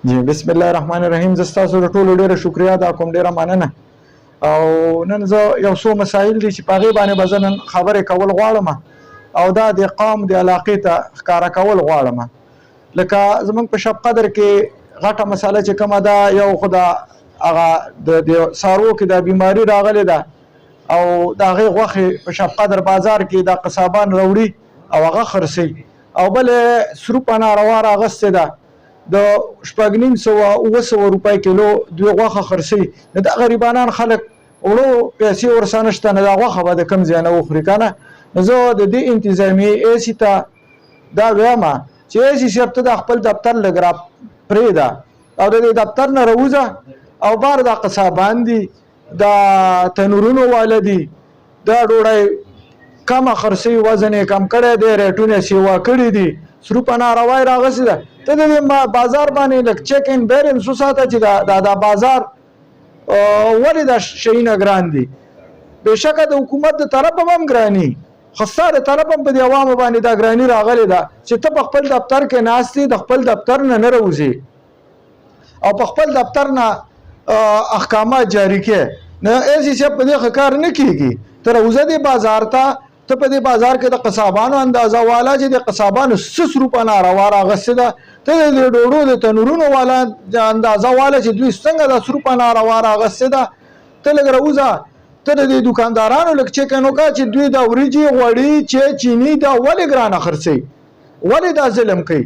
جی بسم الله الرحمن الرحیم. زه ستاسو د ټولو ډیره شکریا ادا کوم، ډیره مننه. او نن زه یو څو مسایل دي چې په هغې باندې به زه نن خبرې کول غواړم او دا د قوم د علاقې ته ښکاره کول غواړم. لکه زموږ په شب قدر کې غټه مسله چې کومه ده، یو خو د هغه د څاروو کې دا بیماري راغلې ده او د هغې غوښې په شب قدر بازار کې دا قصابان راوړي او هغه خرڅوي، او بل سروپه ناروا راغستې ده د 6,500 روپۍ کیلو دوی غوښه خرڅوي. نو دا غریبانان خلک وړو پیسې ورسره نشته، نو دا غوښه به د کوم ځای نه وخوري که نه. نو زه د دې انتظامیې ایسي ته دا وایم چې ایسي صاحب ته د خپل دفتر لږ را پرېږده او د دې دفتر نه راوځه او بار دا قصابان دي، دا تنورونو والا دي، دا ډوډۍ کمه خرڅوي، وزن یې کم کړی دی، ریټونه یې سیوا کړي دي، سروپه ناروا یې راغستې ده. ته د دې بازار باندې لږ چیک ان بیلنس وساته چې دا بازار ولې دا شیونه ګران دي. بېشکه د حکومت د طرفه هم ګراني، خو ستا د طرف هم په دې عوامو باندې دا ګراني راغلې ده چې ته په خپل دفتر کې ناست یې، د خپل دفتر نه نه راوځې او په خپل دفتر نه احکامات جاري کې. نه ایسي صاحب په دې ښه کار نه کېږي. ته راوځه دې بازار ته، ته په دې بازار کې د قصابانو اندازه والا چې د قصابانو 6 روپه ناروا راغستې ده، ته د ډوډو د تنورونو والا اندازه والا چې دوی څنګه د 10 روپه ناروا راغستې ده، ته لږ راوځه. ته د دې دوکاندارانو لږ چیک ان وکړه چې دوی دا وریجې، غوړي، چیني دا ولې ګرانه خرڅوي، ولې دا ظلم کوي.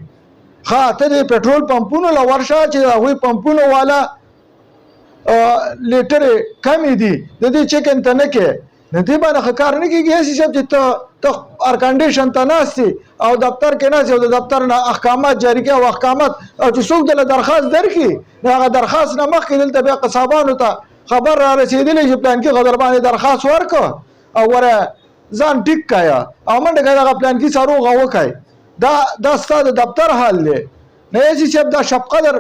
ښه ته د پټرول پمپونو له ورشه چې د هغوی پمپونو والا لیټرې کمې دي، د دې چیک ان ته نه کوې، نو دې باندې ښه کار نه کېږي. هسې صاحب چې ته ایر کنډیشن ته ناست یې او دفتر کې ناست یې او د دفتر نه احکامات جاري کوي او احکامات او چې څوک دله درخواست درکړي، نو هغه درخواست نه مخکې دلته بیا قصابانو ته خبر را رسېدلی چې پلانکي غدر باندې درخواست ورکړه او وره ځان ټیک کړه او منډه کوي دغه پلانکي څاروغه وکړي. دا ستا د دفتر حال دی. نو هسې صاحب دا شب قدر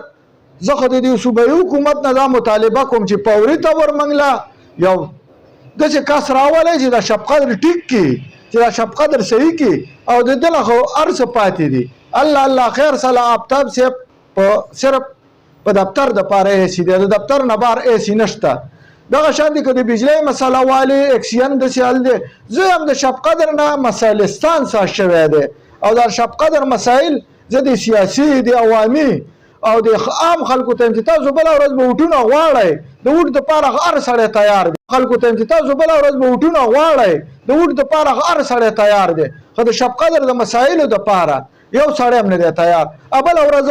زه خو د دې صوبایي حکومت نه دا مطالبه کوم چې فوري طور منګله یو داسې کس راولی چې دا شب قدر ټیک کړي، چې دا شب قدر صحیح کړي او د ده نه خو هر څه پاتې دي. الله خیر صلاح آفتاب صاحب په صرف په دفتر دپاره ایسي دی، د دفتر نه بهر ایسي نشته. دغه شان دي که د بجلۍ مسله والې اکسیجن داسې حل دی. زه هم د شب قدر نه مسایلستان ساز شوی دی او دا شب قدر مسایل زه د سیاسي، د عوامي او د عام خلکو ته چې تاسو بله ورځ به ووټونه غواړئ، د ووټ دپاره هر سړی تیار دی. خلکو ته چې تاسو بله ورځ به ووټونه غواړئ، د ووټ دپاره هر سړی تیار دی، خو د شب قدر د مسایلو دپاره یو سړی هم نه دی تیار. بله ورځ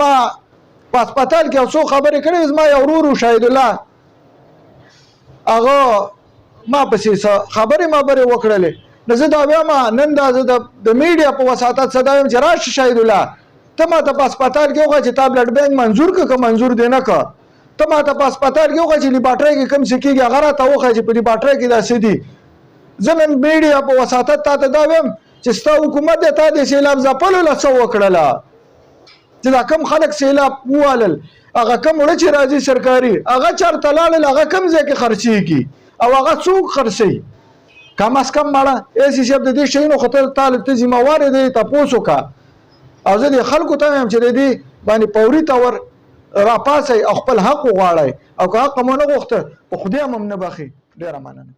ما په هسپتال کې یو څو خبرې کړې، زما یو ورور شهید الله هغه ما پسې څه خبرې وکړلې. نو زه دا وایم نن دا زه د میډیا په وساطت څه دا وایم چې راشه شهید الله ته ما ته په هسپتال کې وښیه چې تا بلډ بینک منظور که منظور دې نه که. ته ما ته په هسپتال کې وښیه چې لیباټرۍ کې کوم څه کېږي هغه راته وښیه چې په لیباټرۍ کې دا څه دي. زه نن میډیا په وساطت تا ته دا وایم چې ستا حکومت دی تا د سیلاب ځپلو له څه وکړله، چې دا کم خلک سیلاب ووالل، هغه کم وړه چې راځي سرکاري هغه چېرته لاړل، هغه کم ځای کې خرڅېږي او هغه څوک خرڅوي. کم از کم مړه ایسي صاحب د دې شیونو خو ته ذمهوار یې تپوس وکړه او زه دې خلکو ته وایم چې د دې باندې فوري طور راپاڅئ او خپل حق وغواړئ او که حق مو نه غوښته په خدای هم نه بخي. ډېره مننه.